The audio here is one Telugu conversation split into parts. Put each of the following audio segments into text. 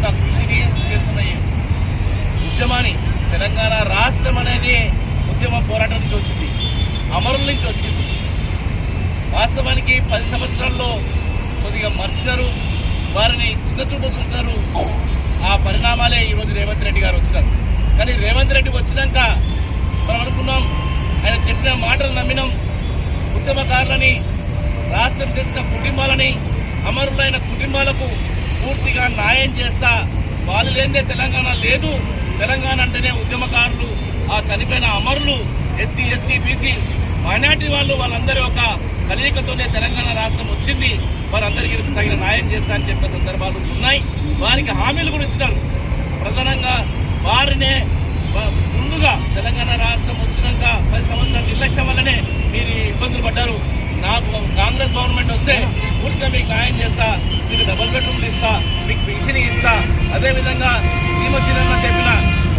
చేస్తున్న కృషిని చేస్తున్న ఈ ఉద్యమాన్ని తెలంగాణ రాష్ట్రం అనేది ఉద్యమ పోరాటం నుంచి వచ్చింది, అమరుల నుంచి వచ్చింది. వాస్తవానికి 10 సంవత్సరాల్లో కొద్దిగా మర్చినారు, వారిని చిన్న చూపు చూస్తున్నారు. ఆ పరిణామాలే ఈరోజు రేవంత్ రెడ్డి గారు వచ్చినారు. కానీ రేవంత్ రెడ్డి వచ్చినాక మనం అనుకున్నాం, ఆయన చెప్పిన మాటలు నమ్మినాం. ఉద్యమకారులని, రాష్ట్రం తెచ్చిన కుటుంబాలని, అమరులైన కుటుంబాలకు పూర్తిగా న్యాయం చేస్తా, వాళ్ళు లేదే తెలంగాణ లేదు, తెలంగాణ అంటేనే ఉద్యమకారులు, ఆ చనిపోయిన అమరులు, ఎస్సీ ఎస్టీ బీసీ మైనార్టీ వాళ్ళందరూ ఒక కలయికతోనే తెలంగాణ రాష్ట్రం వచ్చింది, వారందరికీ తగిన న్యాయం చేస్తా అని చెప్పే సందర్భాలు ఉన్నాయి. వారికి హామీలు కూడా ఇచ్చినారు. ప్రధానంగా వారినే ముందుగా తెలంగాణ రాష్ట్రం వచ్చినాక 10 సంవత్సరాల నిర్లక్ష్యం వల్లనే మీరు ఇబ్బందులు పడ్డారు. నాకు కాంగ్రెస్ గవర్నమెంట్ వస్తే పూర్తిగా మీకు న్యాయం చేస్తా, మీకు డబుల్ బెడ్రూమ్లు ఇస్తా, మీకు పింఛన్ ఇస్తా. అదేవిధంగా సీమశీలంగా చెప్పిన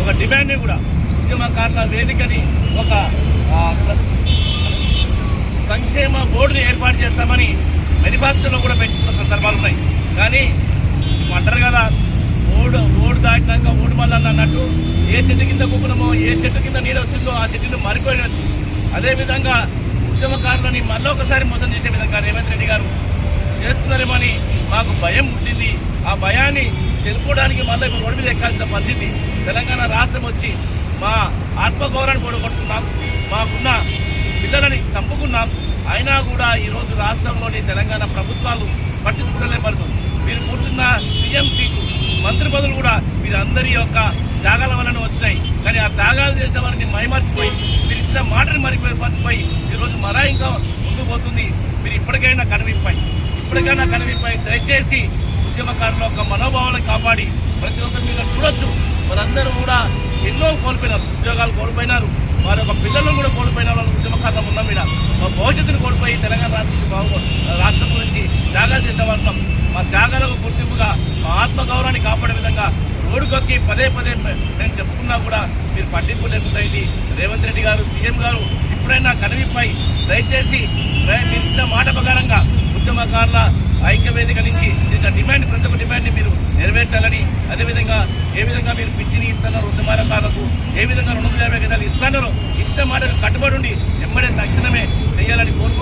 ఒక డిమాండ్ని కూడా ఉద్యమకారుల వేదికని ఒక సంక్షేమ బోర్డుని ఏర్పాటు చేస్తామని మేనిఫెస్టోలో కూడా పెట్టుకున్న సందర్భాలు ఉన్నాయి. కానీ అంటారు కదా, ఓడు దాటినాక ఓటు మళ్ళీ అన్నట్టు ఏ చెట్టు కింద కూకునమో, ఏ చెట్టు కింద నీడ వచ్చిందో ఆ చెట్టును మరిపోయినచ్చు. అదేవిధంగా ఉద్యమకారులని మళ్ళొకసారి మోసం చేసే విధంగా రేవంత్ రెడ్డి గారు చేస్తున్నారేమని మాకు భయం పుట్టింది. ఆ భయాన్ని తెలుపుకోవడానికి మళ్ళీ ఇప్పుడు రోడ్డు మీద ఎక్కాల్సిన పరిస్థితి. తెలంగాణ రాష్ట్రం వచ్చి మా ఆత్మగౌరవాన్ని కూడగొట్టుకున్నాం, మాకున్న పిల్లలని చంపుకున్నాం. అయినా కూడా ఈరోజు రాష్ట్రంలోని తెలంగాణ ప్రభుత్వాలు పట్టించుకోలే పడుతుంది. మీరు కూర్చున్న సీఎం సీటు, మంత్రి పదవులు కూడా మీరందరి యొక్క త్యాగాల వలన వచ్చినాయి. కానీ ఆ త్యాగాలు చేసిన వారిని మైమర్చిపోయి, మీరు ఇచ్చిన మాటని మరిచిపోయి ఈరోజు మరా ఇంకా ముందుకు పోతుంది. మీరు ఇప్పటికైనా కనువిప్పై దయచేసి ఉద్యమకారుల యొక్క మనోభావాలను కాపాడి ప్రతి ఒక్కరు మీరు చూడొచ్చు. వారందరూ కూడా ఎన్నో కోల్పోయినారు, ఉద్యోగాలు కోల్పోయినారు, వారి యొక్క పిల్లలను కూడా కోల్పోయిన వాళ్ళు ఉద్యమకారులు ఉన్నాం. మీద మా భవిష్యత్తును కోల్పోయి తెలంగాణ రాష్ట్రం గురించి త్యాగాలు చేసిన వాళ్ళం. మా త్యాగాలకు గుర్తింపుగా మా ఆత్మగౌరవాన్ని కాపాడే విధంగా రోడ్డుకొక్కి పదే నేను చెప్పుకున్నా కూడా మీరు పట్టింపు లేకుండా ఇది రేవంత్ రెడ్డి గారు, సీఎం గారు ఇప్పుడైనా కనువిప్పై దయచేసి మీరు ఇచ్చిన మాట ప్రకారంగా ఉద్యమకారుల ఐక్యవేదిక నుంచి చేసిన డిమాండ్, ప్రతి ఒక్క డిమాండ్ని మీరు నెరవేర్చాలని, అదేవిధంగా ఏ విధంగా మీరు పింఛని ఇస్తున్నారు ఉద్యమకారులకు, ఏ విధంగా 250 గజాలు ఇస్తున్నారో ఇచ్చిన మాటకు కట్టుబడి ఉండి ఎమ్మడే తక్షణమే చేయాలని కోరుకుంటున్నారు.